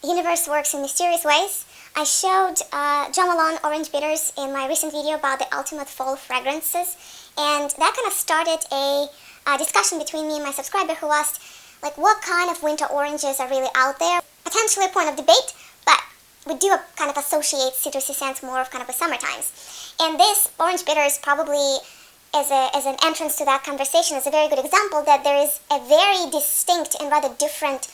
universe works in mysterious ways. I showed Jo Malone orange bitters in my recent video about the ultimate fall fragrances, and that kind of started a discussion between me and my subscriber who asked, like, what kind of winter oranges are really out there? Potentially a point of debate, but we do kind of associate citrusy scents more of kind of the summer times. And this orange bitters probably as an entrance to that conversation is a very good example that there is a very distinct and rather different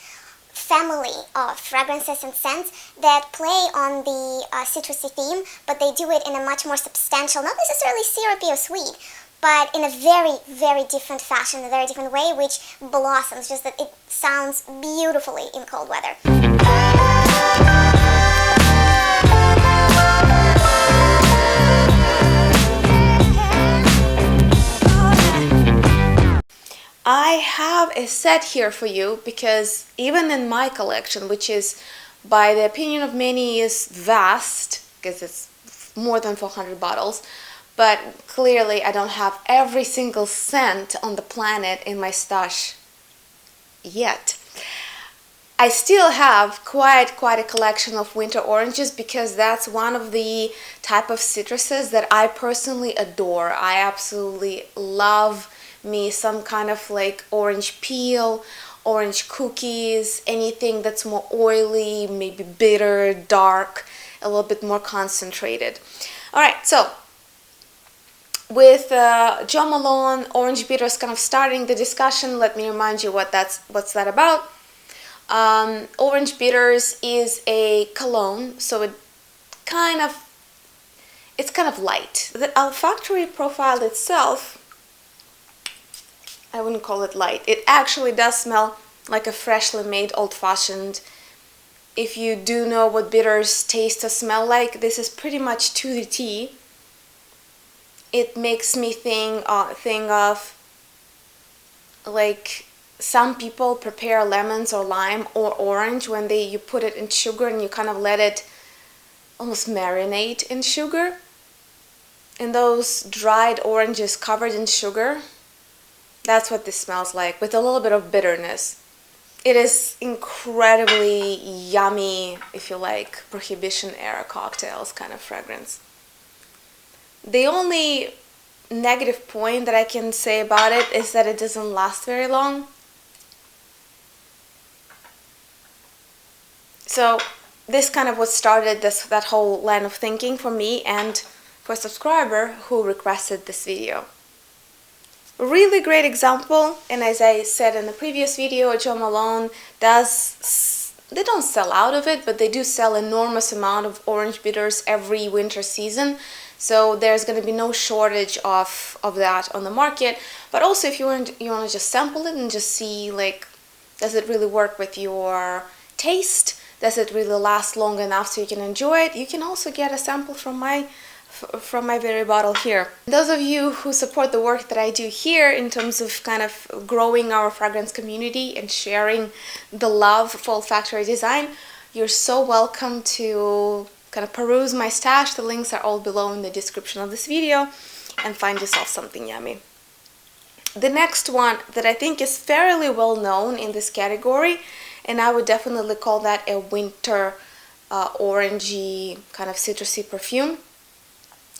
family of fragrances and scents that play on the citrusy theme, but they do it in a much more substantial, not necessarily syrupy or sweet, but in a very, very different fashion, a very different way, which blossoms, just that it sounds beautifully in cold weather. I have a set here for you because even in my collection, which is by the opinion of many is vast because it's more than 400 bottles, but clearly I don't have every single scent on the planet in my stash yet. I still have quite a collection of winter oranges because that's one of the type of citruses that I personally adore. I absolutely love me some kind of like orange peel, orange cookies, anything that's more oily, maybe bitter, dark, a little bit more concentrated. Alright, so with Jo Malone orange bitters kind of starting the discussion, let me remind you what's that about. Orange bitters is a cologne, so it's kind of light. The olfactory profile itself, I wouldn't call it light. It actually does smell like a freshly made old-fashioned. If you do know what bitters taste or smell like, this is pretty much to the T. It makes me think of like some people prepare lemons or lime or orange when you put it in sugar and you kind of let it almost marinate in sugar. And those dried oranges covered in sugar, that's what this smells like, with a little bit of bitterness. It is incredibly yummy, if you like, Prohibition-era cocktails kind of fragrance. The only negative point that I can say about it is that it doesn't last very long. So this kind of what started that whole line of thinking for me and for a subscriber who requested this video. A really great example, and as I said in the previous video, Jo Malone they don't sell out of it, but they do sell enormous amount of orange bitters every winter season. So there's going to be no shortage of that on the market. But also if you want to just sample it and just see, like, does it really work with your taste? Does it really last long enough so you can enjoy it? You can also get a sample from my very bottle here. Those of you who support the work that I do here in terms of kind of growing our fragrance community and sharing the love for olfactory design, you're so welcome to kind of peruse my stash. The links are all below in the description of this video and find yourself something yummy. The next one that I think is fairly well known in this category, and I would definitely call that a winter orangey kind of citrusy perfume.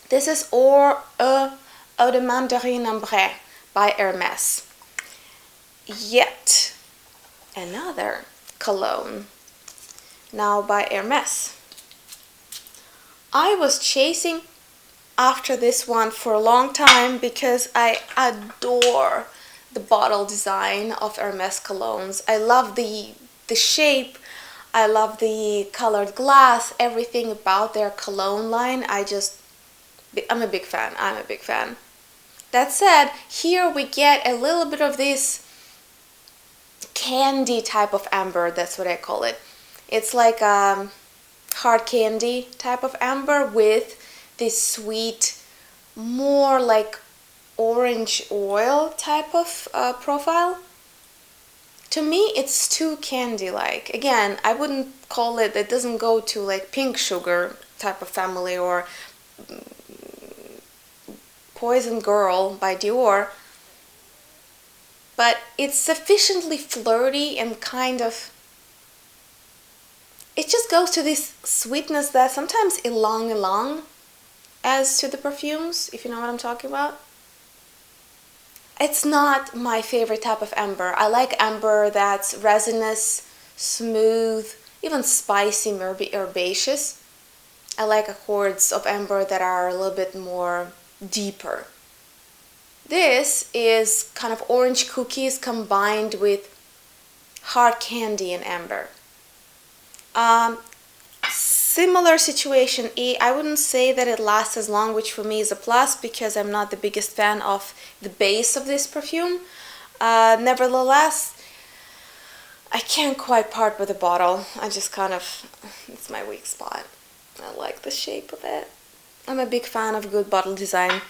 This is Prada Mandarine Ambrée by Hermès. Yet another cologne, now by Hermès. I was chasing after this one for a long time because I adore the bottle design of Hermès colognes. I love the shape, I love the colored glass, everything about their cologne line. I'm a big fan. That said, here we get a little bit of this candy type of amber, that's what I call it. It's like a hard candy type of amber with this sweet, more like orange oil type of profile. To me, it's too candy-like. Again, I wouldn't call it doesn't go to like pink sugar type of family or Poison Girl by Dior, but it's sufficiently flirty and kind of it just goes to this sweetness that sometimes ylang as to the perfumes, if you know what I'm talking about. It's not my favorite type of amber. I like amber that's resinous, smooth, even spicy, herbaceous. I like accords of amber that are a little bit more deeper. This is kind of orange cookies combined with hard candy and amber. Similar situation. I wouldn't say that it lasts as long, which for me is a plus because I'm not the biggest fan of the base of this perfume. Nevertheless, I can't quite part with the bottle. I just kind of, it's my weak spot. I like the shape of it. I'm a big fan of good bottle design.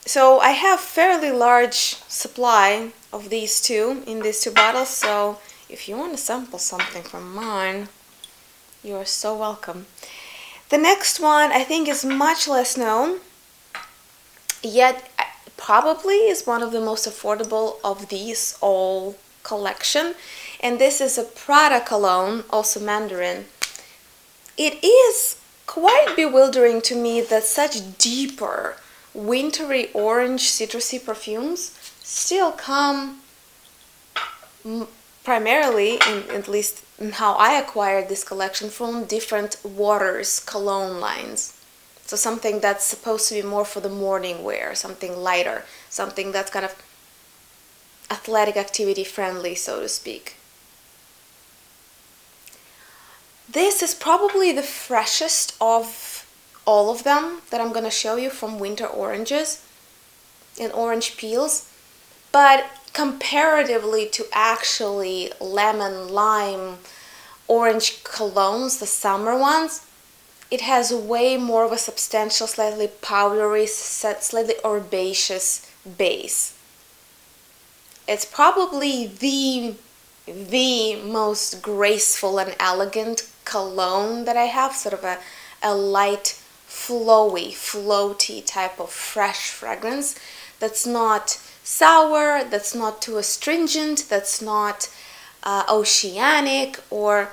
So I have fairly large supply of these two in these two bottles. So if you want to sample something from mine, you are so welcome. The next one I think is much less known, yet probably is one of the most affordable of these all collection. And this is a Prada cologne, also Mandarine. It is quite bewildering to me that such deeper, wintry orange citrusy perfumes still come primarily, at least in how I acquired this collection, from different Waters cologne lines. So something that's supposed to be more for the morning wear, something lighter, something that's kind of athletic activity friendly, so to speak. This is probably the freshest of all of them that I'm going to show you from winter oranges and orange peels, but comparatively to actually lemon, lime, orange colognes, the summer ones, it has way more of a substantial, slightly powdery, slightly herbaceous base. It's probably the most graceful and elegant cologne that I have, sort of a light, floaty type of fresh fragrance that's not sour, that's not too astringent, that's not oceanic or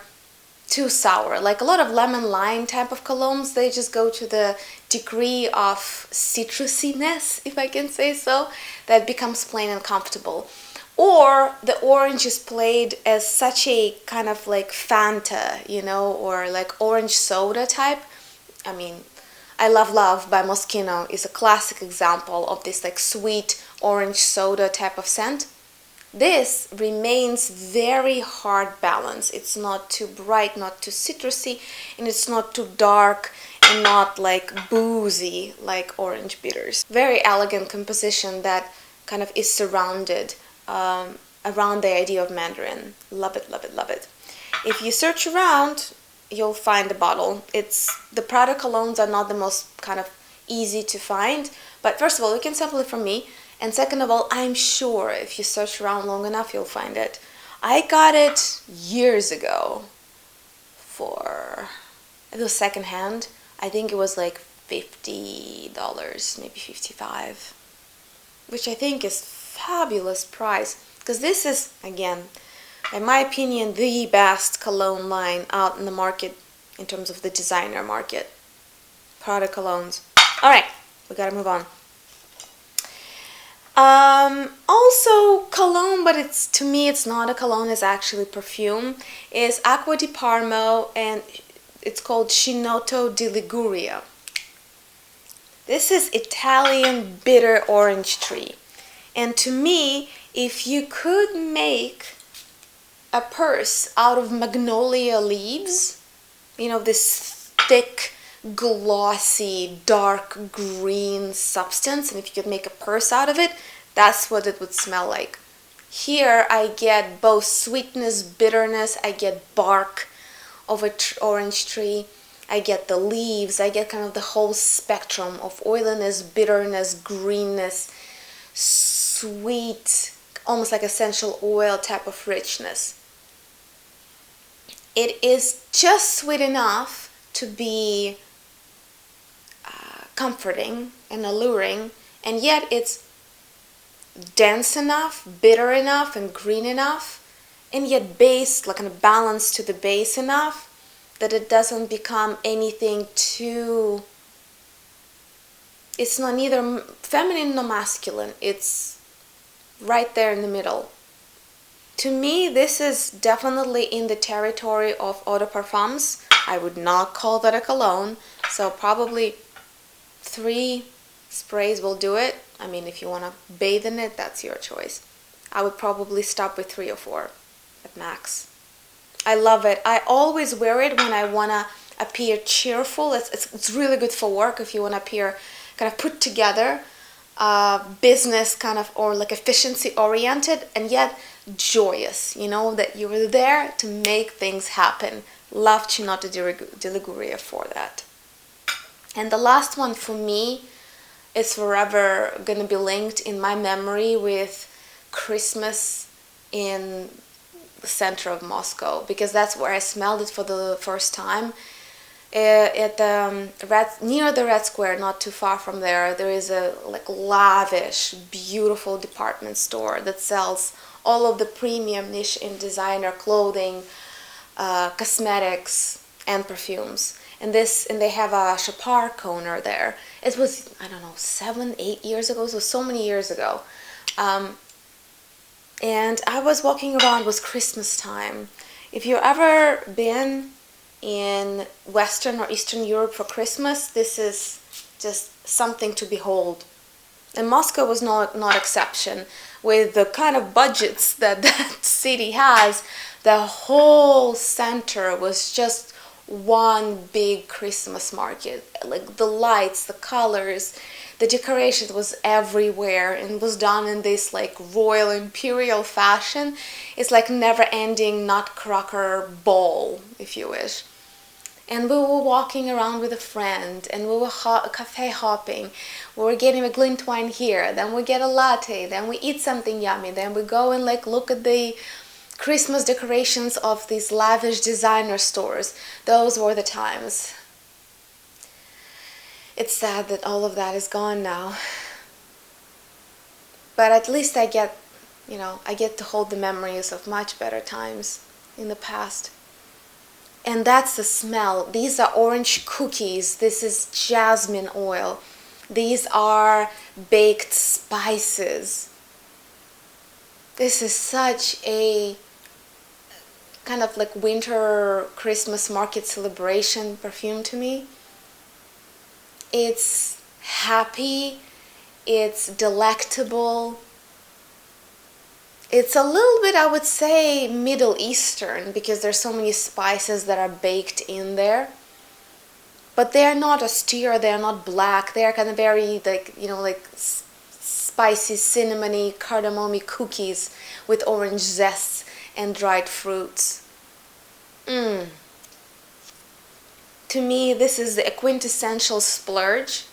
too sour. Like a lot of lemon lime type of colognes, they just go to the degree of citrusiness, if I can say so, that becomes plain and comfortable. Or the orange is played as such a kind of like Fanta, you know, or like orange soda type. I mean, I Love by Moschino is a classic example of this like sweet orange soda type of scent. This remains very hard balance. It's not too bright, not too citrusy, and it's not too dark and not like boozy like orange bitters. Very elegant composition that kind of is surrounded around the idea of Mandarin. Love it, love it, love it. If you search around, you'll find the bottle. The Prada colognes are not the most kind of easy to find, but first of all, you can sample it from me, and second of all, I'm sure if you search around long enough, you'll find it. I got it years ago it was secondhand. I think it was like $50, maybe $55, which I think is fabulous price, because this is, again, in my opinion, the best cologne line out in the market in terms of the designer market. Prada colognes. Alright, we gotta move on. Also cologne, but to me it's not a cologne, it's actually perfume, is Acqua di Parma, and it's called Chinotto di Liguria. This is Italian bitter orange tree. And to me, if you could make a purse out of magnolia leaves, you know, this thick, glossy, dark green substance, and if you could make a purse out of it, that's what it would smell like. Here I get both sweetness, bitterness, I get bark of an orange tree, I get the leaves, I get kind of the whole spectrum of oiliness, bitterness, greenness, sweet, almost like essential oil type of richness. It is just sweet enough to be comforting and alluring, and yet it's dense enough, bitter enough, and green enough and yet base, like kind of balanced to the base enough that it doesn't become anything too, it's not neither feminine nor masculine, it's right there in the middle. To me, this is definitely in the territory of eau de parfums. I would not call that a cologne, so probably 3 sprays will do it. I mean, if you want to bathe in it, that's your choice. I would probably stop with 3 or 4 at max. I love it. I always wear it when I want to appear cheerful. It's really good for work if you want to appear kind of put together, business kind of, or like efficiency oriented, and yet joyous, you know, that you were there to make things happen. Love Chinotto di Liguria for that. And the last one for me is forever gonna be linked in my memory with Christmas in the center of Moscow, because that's where I smelled it for the first time. At near the Red Square, not too far from there, there is a like lavish, beautiful department store that sells all of the premium niche and designer clothing, cosmetics, and perfumes. And they have a Chopard corner there. It was, I don't know, 7-8 years ago, so many years ago. And I was walking around, it was Christmas time. If you've ever been in Western or Eastern Europe for Christmas, this is just something to behold. And Moscow was not exception. With the kind of budgets that that city has, the whole center was just one big Christmas market. Like the lights, the colors, the decoration was everywhere, and was done in this like royal imperial fashion. It's like never-ending nutcracker ball, if you wish. And we were walking around with a friend, and we were cafe hopping. We were getting a glintwine here, then we get a latte, then we eat something yummy, then we go and like look at the Christmas decorations of these lavish designer stores. Those were the times. It's sad that all of that is gone now. But at least I get to hold the memories of much better times in the past. And that's the smell. These are orange cookies. This is jasmine oil. These are baked spices. This is such a kind of like winter Christmas market celebration perfume to me. It's happy. It's delectable. It's a little bit, I would say, Middle Eastern, because there's so many spices that are baked in there. But they are not austere, they are not black, they are kind of very, like, spicy, cinnamony, cardamom cookies with orange zest and dried fruits. To me, this is the quintessential splurge.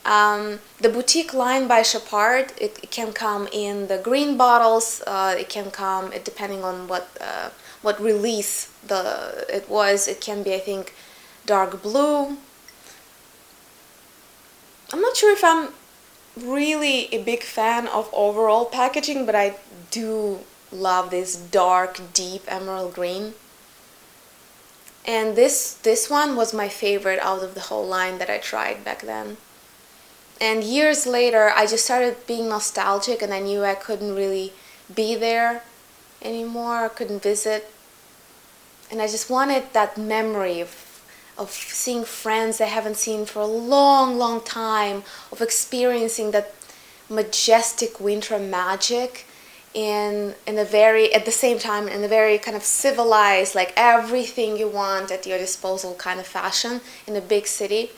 The boutique line by Chopard, it can come in the green bottles, it can come, depending on what release it was, it can be, I think, dark blue. I'm not sure if I'm really a big fan of overall packaging, but I do love this dark, deep emerald green. And this one was my favorite out of the whole line that I tried back then. And years later, I just started being nostalgic, and I knew I couldn't really be there anymore, I couldn't visit. And I just wanted that memory of seeing friends I haven't seen for a long, long time, of experiencing that majestic winter magic in a very, at the same time, in a very kind of civilized, like everything you want at your disposal kind of fashion in a big city.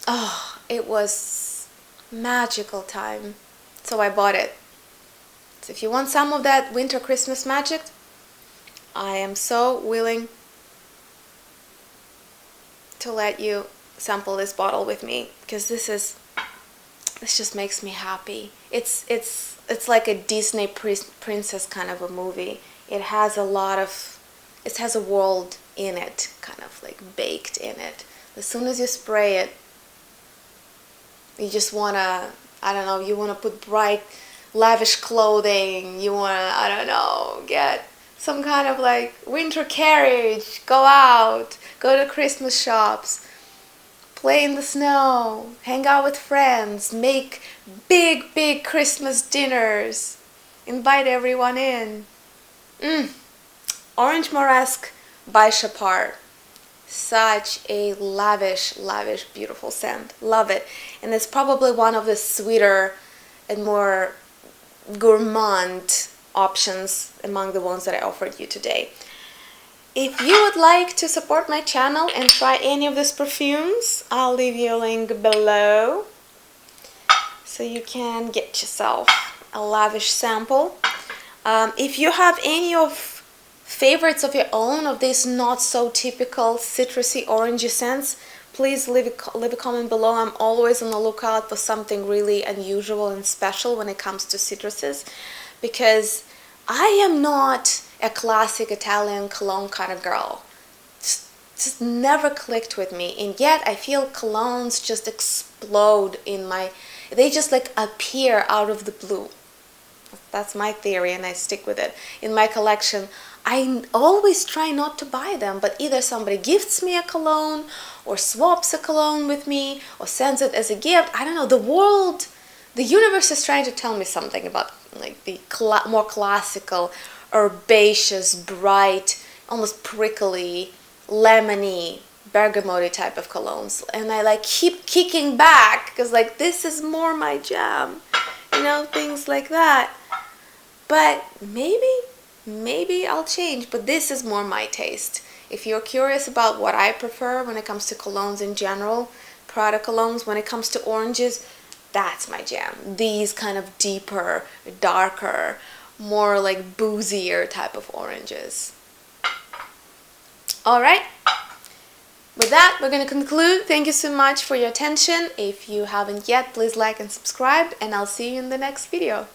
Oh, it was magical time. So I bought it. So if you want some of that winter Christmas magic, I am so willing to let you sample this bottle with me, because this just makes me happy. It's like a Disney princess kind of a movie. It has a world in it, kind of like baked in it. As soon as you spray it, you just wanna, I don't know, you wanna put bright lavish clothing, you want to, I don't know, get some kind of like winter carriage, go out, go to Christmas shops, play in the snow, hang out with friends, make big Christmas dinners, invite everyone in. Orange Mauresque by Chopard. Such a lavish, beautiful scent. Love it. And it's probably one of the sweeter and more gourmand options among the ones that I offered you today. If you would like to support my channel and try any of these perfumes, I'll leave you a link below so you can get yourself a lavish sample. If you have any of favorites of your own of these not so typical citrusy orangey scents, please leave a comment below. I'm always on the lookout for something really unusual and special when it comes to citruses, because I am not a classic Italian cologne kind of girl. Just never clicked with me, and yet I feel colognes just explode in my, they just like appear out of the blue. That's my theory, and I stick with it. In my collection, I always try not to buy them, but either somebody gifts me a cologne or swaps a cologne with me or sends it as a gift. I don't know, the universe is trying to tell me something about like the more classical, herbaceous, bright, almost prickly, lemony, bergamot type of colognes. And I like keep kicking back because like this is more my jam, you know, things like that. But maybe I'll change, but this is more my taste. If you're curious about what I prefer when it comes to colognes in general, Prada colognes, when it comes to oranges, that's my jam. These kind of deeper, darker, more like boozier type of oranges. Alright, with that, we're going to conclude. Thank you so much for your attention. If you haven't yet, please like and subscribe, and I'll see you in the next video.